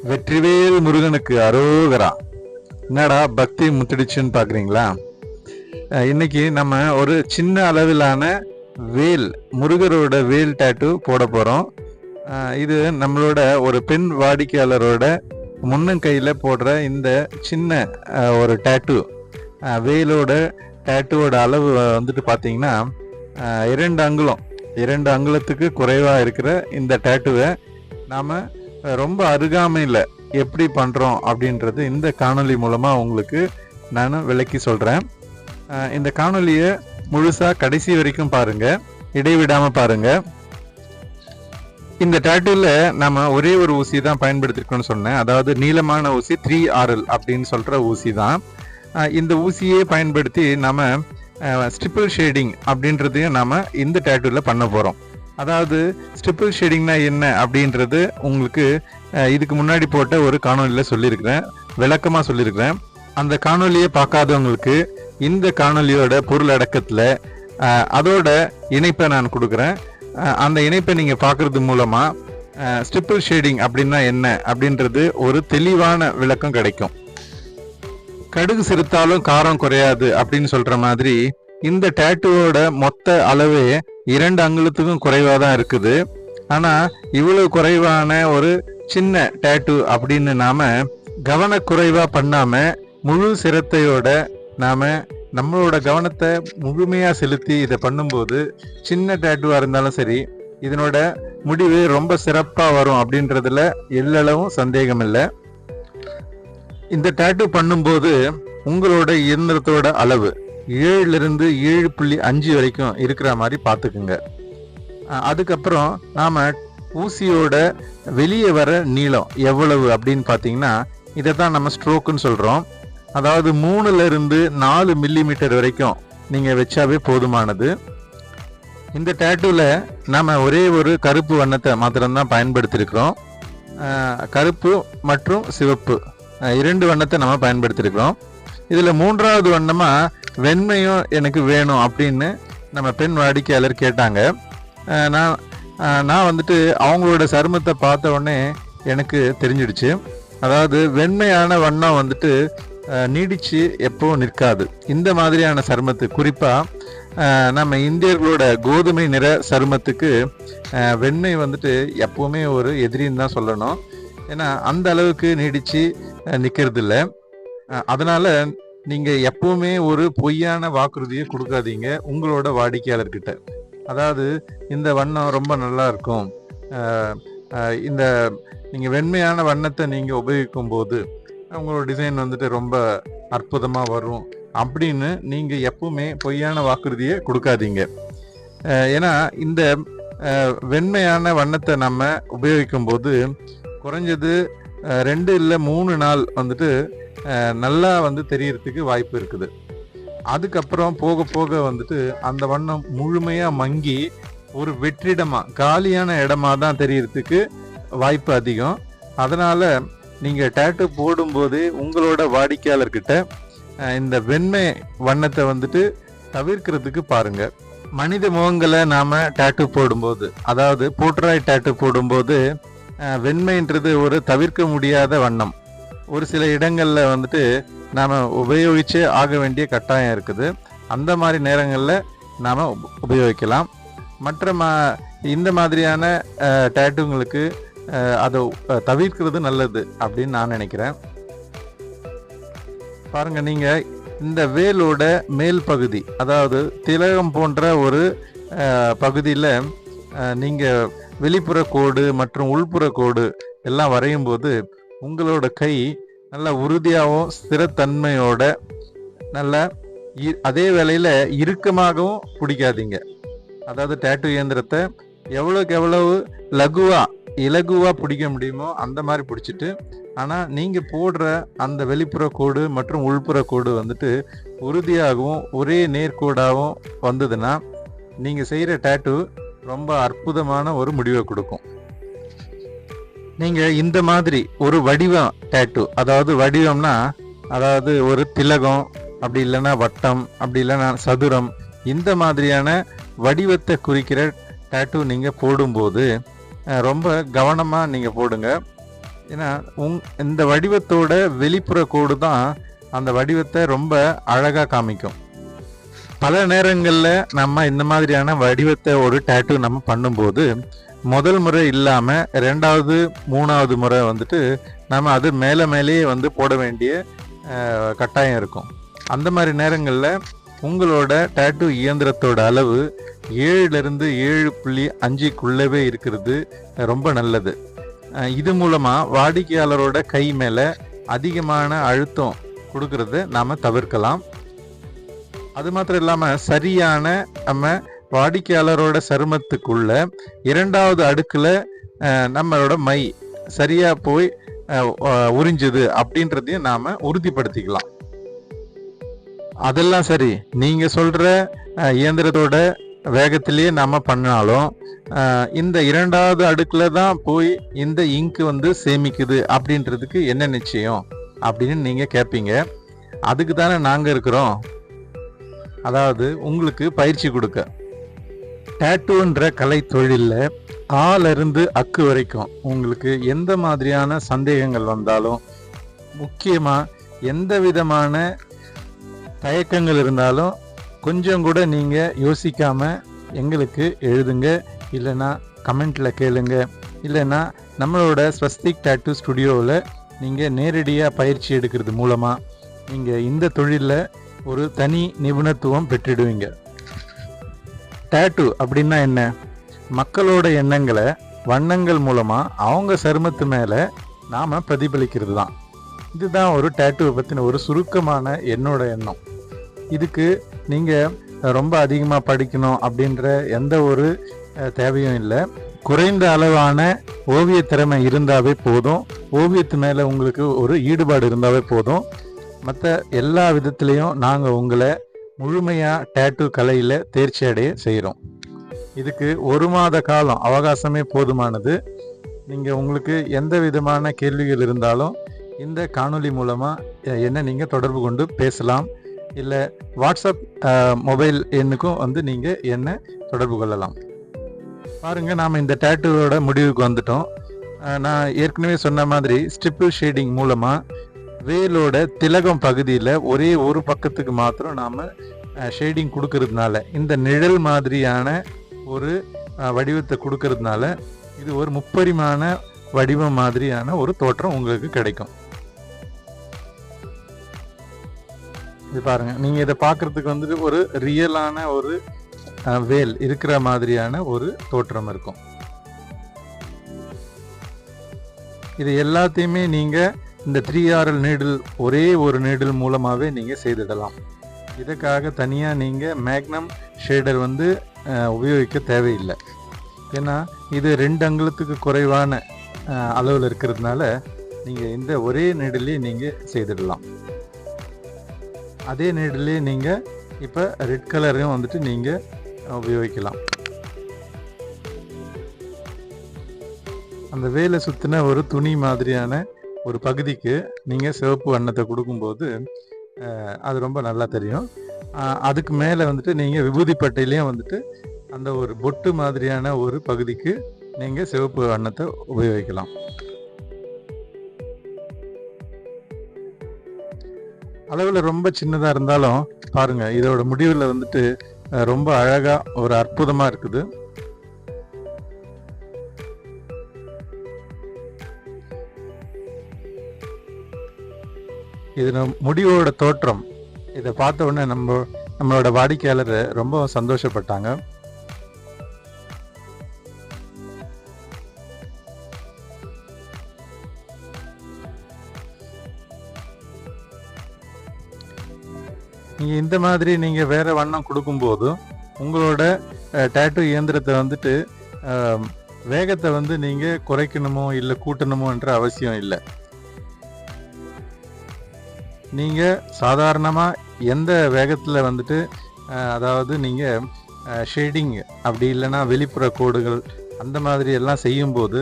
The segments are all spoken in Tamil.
வெற்றிவேல் முருகனுக்கு அரோகரா. என்னடா பக்தி முத்திடுச்சுன்னு பாக்குறீங்களா? இன்னைக்கு நம்ம ஒரு சின்ன அளவிலான வேல், முருகரோட வேல் டாட்டூ போட போறோம். இது நம்மளோட ஒரு பெண் வாடிக்கையாளரோட முன்னங்கையில போடுற இந்த சின்ன ஒரு டாட்டூ. வேலோட டாட்டூவோட அளவு வந்துட்டு பாத்தீங்கன்னா 2 அங்குலத்துக்கு குறைவா இருக்கிற இந்த டாட்டூவை நாம ரொம்ப அருகாமையில் எப்படி பண்ணுறோம் அப்படின்றது இந்த காணொலி மூலமாக உங்களுக்கு நான் விளக்கி சொல்கிறேன். இந்த காணொலியை முழுசாக கடைசி வரைக்கும் பாருங்கள், இடைவிடாமல் பாருங்கள். இந்த டாட்டூவில் நம்ம ஒரே ஒரு ஊசி தான் பயன்படுத்திருக்கோம்னு சொன்னேன். அதாவது நீளமான ஊசி 3RL அப்படின்னு சொல்கிற ஊசி தான். இந்த ஊசியே பயன்படுத்தி நம்ம ஸ்ட்ரிப்பிள் ஷேடிங் அப்படின்றதையும் நாம் இந்த டாட்டூவில் பண்ண போகிறோம். அதாவது ஸ்ட்ரிப்பிள் ஷேடிங்னா என்ன அப்படின்றது உங்களுக்கு இதுக்கு முன்னாடி போட்ட ஒரு காணொலியில் சொல்லியிருக்கிறேன், விளக்கமாக சொல்லியிருக்கிறேன். அந்த காணொலியை பார்க்காதவங்களுக்கு இந்த காணொலியோட பொருள் அடக்கத்தில் அதோட இணைப்பை நான் கொடுக்குறேன். அந்த இணைப்பை நீங்கள் பார்க்கறது மூலமாக ஸ்ட்ரிப்பிள் ஷேடிங் அப்படின்னா என்ன அப்படின்றது ஒரு தெளிவான விளக்கம் கிடைக்கும். கடுகு சிறுத்தாலும் காரம் குறையாது அப்படின்னு சொல்ற மாதிரி இந்த டாட்டூவோட மொத்த அளவே 2 அங்குலத்துக்கும் குறைவா தான் இருக்குது. ஆனா இவ்வளவு குறைவான ஒரு சின்ன டாட்டூ அப்படின்னு நாம கவனக்குறைவா பண்ணாம முழு சிரத்தையோட நாம நம்மளோட கவனத்தை முழுமையா செலுத்தி இதை பண்ணும்போது சின்ன டாட்டூவா இருந்தாலும் சரி இதனோட முடிவு ரொம்ப சிறப்பா வரும் அப்படின்றதுல எல்லளவும் சந்தேகம் இல்லை. இந்த டாட்டூ பண்ணும்போது உங்களோட இயந்திரத்தோட அளவு 7 to 7.5 வரைக்கும் இருக்கிற மாதிரி பார்த்துக்குங்க. அதுக்கப்புறம் நாம ஊசியோட வெளியே வர நீளம் எவ்வளவு அப்படின்னு பார்த்தீங்கன்னா இதை தான் நம்ம ஸ்ட்ரோக்குன்னு சொல்றோம். அதாவது 3 to 4 மில்லிமீட்டர் வரைக்கும் நீங்க வச்சாவே போதுமானது. இந்த டாட்டூல நாம ஒரே ஒரு கருப்பு வண்ணத்தை மாத்திரம்தான் பயன்படுத்தியிருக்கிறோம். கருப்பு மற்றும் சிவப்பு 2 வண்ணத்தை நம்ம பயன்படுத்தியிருக்கிறோம். இதுல 3வது வண்ணமா வெண்மையும் எனக்கு வேணும் அப்படின்னு நம்ம பெண் வாடிக்கையாளர் கேட்டாங்க. நான் வந்துட்டு அவங்களோட சருமத்தை பார்த்த உடனே எனக்கு தெரிஞ்சிடுச்சு. அதாவது வெண்மையான வண்ணம் வந்துட்டு நீடிச்சு எப்பவும் நிற்காது. இந்த மாதிரியான சருமத்துக்கு, குறிப்பா நம்ம இந்தியர்களோட கோதுமை நிற சருமத்துக்கு வெண்மை வந்துட்டு எப்பவுமே ஒரு எதிரின்னு தான் சொல்லணும். ஏன்னா அந்த அளவுக்கு நீடிச்சு நிற்கிறது இல்லை. அதனால நீங்க எப்பவுமே ஒரு பொய்யான வாக்குறுதியை கொடுக்காதீங்க உங்களோட வாடிக்கையாளர்கிட்ட. அதாவது இந்த வண்ணம் ரொம்ப நல்லா இருக்கும், இந்த நீங்க வெண்மையான வண்ணத்தை நீங்க உபயோகிக்கும் போது உங்களோட டிசைன் வந்துட்டு ரொம்ப அற்புதமா வரும் அப்படின்னு நீங்க எப்பவுமே பொய்யான வாக்குறுதியை கொடுக்காதீங்க. ஏன்னா இந்த வெண்மையான வண்ணத்தை நம்ம உபயோகிக்கும் போது குறைஞ்சது 2 இல்ல 3 நாள் வந்துட்டு நல்லா வந்து தெரியறதுக்கு வாய்ப்பு இருக்குது. அதுக்கப்புறம் போக போக வந்துட்டு அந்த வண்ணம் முழுமையா மங்கி ஒரு வெற்றிடமா, காலியான இடமா தான் தெரியறதுக்கு வாய்ப்பு அதிகம். அதனால நீங்க டாட்டூ போடும்போது உங்களோட வாடிக்கையாளர்கிட்ட இந்த வெண்மை வண்ணத்தை வந்துட்டு தவிர்க்கிறதுக்கு பாருங்க. மனித முகங்களை நாம டாட்டூ போடும்போது, அதாவது போர்ட்ரைட் டாட்டூ போடும்போது வெண்மைன்றது ஒரு தவிர்க்க முடியாத வண்ணம். ஒரு சில இடங்கள்ல வந்துட்டு நாம உபயோகிச்சே ஆக வேண்டிய கட்டாயம் இருக்குது. அந்த மாதிரி நேரங்கள்ல நாம உபயோகிக்கலாம். மற்ற இந்த மாதிரியான டாட்டூங்களுக்கு அதை தவிர்க்கிறது நல்லது அப்படின்னு நான் நினைக்கிறேன். பாருங்க, நீங்க இந்த வேலோட மேல் பகுதி, அதாவது திலகம் போன்ற ஒரு பகுதியில நீங்க வெளிப்புற கோடு மற்றும் உள்புற கோடு எல்லாம் வரையும் போது உங்களோட கை நல்ல உறுதியாகவும் ஸ்திரத்தன்மையோட நல்ல அதே வேளையில இறுக்கமாகவும் பிடிக்காதீங்க. அதாவது டாட்டூ இயந்திரத்தை எவ்வளவுக்கு எவ்வளவு இலகுவா பிடிக்க முடியுமோ அந்த மாதிரி பிடிச்சிட்டு, ஆனா நீங்க போடுற அந்த வெளிப்புற கோடு மற்றும் உள்புற கோடு வந்துட்டு உறுதியாகவும் ஒரே நேர்கோடாகவும் வந்ததுன்னா நீங்க செய்யற டாட்டூ ரொம்ப அற்புதமான ஒரு முடிவை கொடுக்கும். நீங்க இந்த மாதிரி ஒரு வடிவம் டாட்டூ, அதாவது வடிவம்னா அதாவது ஒரு திலகம், அப்படி இல்லைன்னா வட்டம், அப்படி இல்லைன்னா சதுரம், இந்த மாதிரியான வடிவத்தை குறிக்கிற டாட்டூ நீங்க போடும்போது ரொம்ப கவனமா நீங்க போடுங்க. ஏன்னா இந்த வடிவத்தோட வெளிப்புற கோடு தான் அந்த வடிவத்தை ரொம்ப அழகா காமிக்கும். பல நேரங்களில் நம்ம இந்த மாதிரியான வடிவத்தை ஒரு டேட்டூ நம்ம பண்ணும்போது முதல் முறை இல்லாமல் ரெண்டாவது மூணாவது முறை வந்துட்டு நம்ம அது மேலேயே வந்து போட வேண்டிய கட்டாயம் இருக்கும். அந்த மாதிரி நேரங்களில் உங்களோட டேட்டூ இயந்திரத்தோட அளவு 7லிருந்து 7.5க்குள்ளவே இருக்கிறது ரொம்ப நல்லது. இது மூலமாக வாடிக்கையாளரோட கை மேலே அதிகமான அழுத்தம் கொடுக்கறத நாம் தவிர்க்கலாம். அது மாத்திரம் இல்லாமல் சரியான நம்ம வாடிக்கையாளரோட சருமத்துக்குள்ள 2வது அடுக்கில் நம்மளோட மை சரியாக போய் உறிஞ்சுது அப்படின்றதையும் நாம் உறுதிப்படுத்திக்கலாம். அதெல்லாம் சரி, நீங்கள் சொல்கிற இயந்திரத்தோட வேகத்திலேயே நாம் பண்ணாலும் இந்த 2வது அடுக்கில் தான் போய் இந்த இங்கு வந்து சேமிக்குது அப்படின்றதுக்கு என்ன நிச்சயம் அப்படின்னு நீங்கள் கேட்பீங்க. அதுக்கு தானே நாங்கள் இருக்கிறோம். அதாவது உங்களுக்கு பயிற்சி கொடுக்க. டேட்டூன்ற கலை தொழிலில் ஆலிருந்து அக்கு வரைக்கும் உங்களுக்கு எந்த மாதிரியான சந்தேகங்கள் வந்தாலும், முக்கியமாக எந்த விதமான தயக்கங்கள் இருந்தாலும் கொஞ்சம் கூட நீங்கள் யோசிக்காமல் எங்களுக்கு எழுதுங்க, இல்லைன்னா கமெண்ட்டில் கேளுங்க, இல்லைன்னா நம்மளோட ஸ்வஸ்திக் டேட்டூ ஸ்டுடியோவில் நீங்கள் நேரடியாக பயிற்சி எடுக்கிறது மூலமாக நீங்கள் இந்த தொழிலில் ஒரு தனி நிபுணத்துவம் பெற்றிடுவீங்க. டேட்டூ அப்படின்னா என்ன? மக்களோட எண்ணங்களை வண்ணங்கள் மூலமாக அவங்க சருமத்து மேலே நாம் பிரதிபலிக்கிறது தான். இதுதான் ஒரு டேட்டூவை பற்றின ஒரு சுருக்கமான என்னோட எண்ணம். இதுக்கு நீங்கள் ரொம்ப அதிகமாக படிக்கணும் அப்படின்ற எந்த ஒரு தேவையும் இல்லை. குறைந்த அளவான ஓவிய திறமை இருந்தாவே போதும். ஓவியத்து மேலே உங்களுக்கு ஒரு ஈடுபாடு இருந்தாவே போதும். மற்ற எல்லா விதத்துலேயும் நாங்கள் உங்களை முழுமையாக டேட்டூ கலையில் தேர்ச்சி அடைய செய்கிறோம். இதுக்கு 1 மாத காலம் அவகாசமே போதுமானது. நீங்கள் உங்களுக்கு எந்த விதமான கேள்விகள் இருந்தாலும் இந்த காணொளி மூலமாக என்ன நீங்கள் தொடர்பு கொண்டு பேசலாம். இல்லை வாட்ஸ்அப் மொபைல் எண்ணுக்கும் வந்து நீங்கள் என்ன தொடர்பு கொள்ளலாம். பாருங்கள், நாம் இந்த டேட்டூவோட முடிவுக்கு வந்துட்டோம். நான் ஏற்கனவே சொன்ன மாதிரி ஸ்ட்ரிப்பிள் ஷேடிங் மூலமாக வேலோட திலகம் பகுதியில் ஒரே ஒரு பக்கத்துக்கு மாத்திரம் நாம் ஷேடிங் கொடுக்கறதுனால, இந்த நிழல் மாதிரியான ஒரு வடிவத்தை கொடுக்கறதுனால இது ஒரு முப்பரிமாண வடிவம் மாதிரியான ஒரு தோற்றம் உங்களுக்கு கிடைக்கும். இது பாருங்க, நீங்க இதை பார்க்கறதுக்கு வந்துட்டு ஒரு ரியலான ஒரு வேல் இருக்கிற மாதிரியான ஒரு தோற்றம் இருக்கும். இது எல்லாத்தையுமே நீங்க இந்த 3RL நீடில் ஒரே ஒரு நீடில் மூலமாகவே நீங்கள் செய்திடலாம். இதுக்காக தனியாக நீங்கள் மேக்னம் ஷேடர் வந்து உபயோகிக்க தேவையில்லை. ஏன்னா இது 2 அங்குலத்துக்கு குறைவான அளவில் இருக்கிறதுனால நீங்கள் இந்த ஒரே நீடிலே நீங்கள் செய்திடலாம். அதே நீடிலே நீங்கள் இப்போ ரெட் கலரையும் வந்துட்டு நீங்கள் உபயோகிக்கலாம். அந்த வேலை சுற்றின ஒரு துணி மாதிரியான ஒரு பகுதிக்கு நீங்கள் சிவப்பு வண்ணத்தை கொடுக்கும்போது அது ரொம்ப நல்லா தெரியும். அதுக்கு மேலே வந்துட்டு நீங்கள் விபூதி பட்டையிலையும் வந்துட்டு அந்த ஒரு பொட்டு மாதிரியான ஒரு பகுதிக்கு நீங்கள் சிவப்பு வண்ணத்தை உபயோகிக்கலாம். அளவில் ரொம்ப சின்னதாக இருந்தாலும் பாருங்கள், இதோட முடிவில் வந்துட்டு ரொம்ப அழகாக ஒரு அற்புதமாக இருக்குது. இது முடிவோட தோற்றம் இதை பார்த்த உடனே நம்மளோட வாடிக்கையாளர் ரொம்ப சந்தோஷப்பட்டாங்க. நீங்கள் இந்த மாதிரி நீங்கள் வேறு வண்ணம் கொடுக்கும்போதும் உங்களோட டேட்டூ இயந்திரத்தை வந்துட்டு வேகத்தை வந்து நீங்கள் குறைக்கணுமோ இல்லை கூட்டணுமோன்ற அவசியம் இல்லை. நீங்கள் சாதாரணமாக எந்த வேகத்தில் வந்துட்டு அதாவது நீங்கள் ஷேடிங் அப்படி இல்லைன்னா வெளிப்புற கோடுகள் அந்த மாதிரி எல்லாம் செய்யும்போது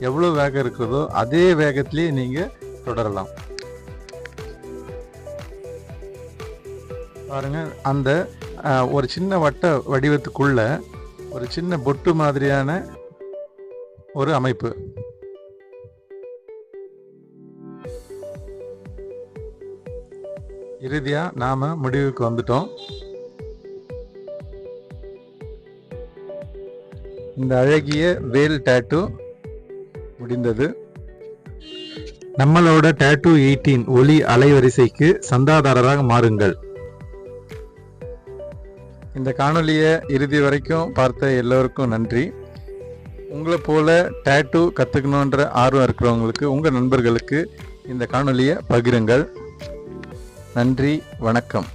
எவ்வளோ வேகம் இருக்கிறதோ அதே வேகத்திலே நீங்கள் தொடரலாம். பாருங்க, அந்த ஒரு சின்ன வட்ட வடிவத்துக்குள்ள ஒரு சின்ன பொட்டு மாதிரியான ஒரு அமைப்பு. இறுதியா நாம முடிவுக்கு வந்துட்டோம். இந்த அழகிய வேல் டேட்டூ முடிந்தது. நம்மளோட டேட்டூ 18 ஒலி அலைவரிசைக்கு சந்தாதாரராக மாறுங்கள். இந்த காணொலியை இறுதி வரைக்கும் பார்த்த எல்லோருக்கும் நன்றி. உங்களை போல டேட்டூ கற்றுக்கணுன்ற ஆர்வம் இருக்கிறவங்களுக்கு, உங்கள் நண்பர்களுக்கு இந்த காணொலியை பகிருங்கள். நன்றி, வணக்கம்.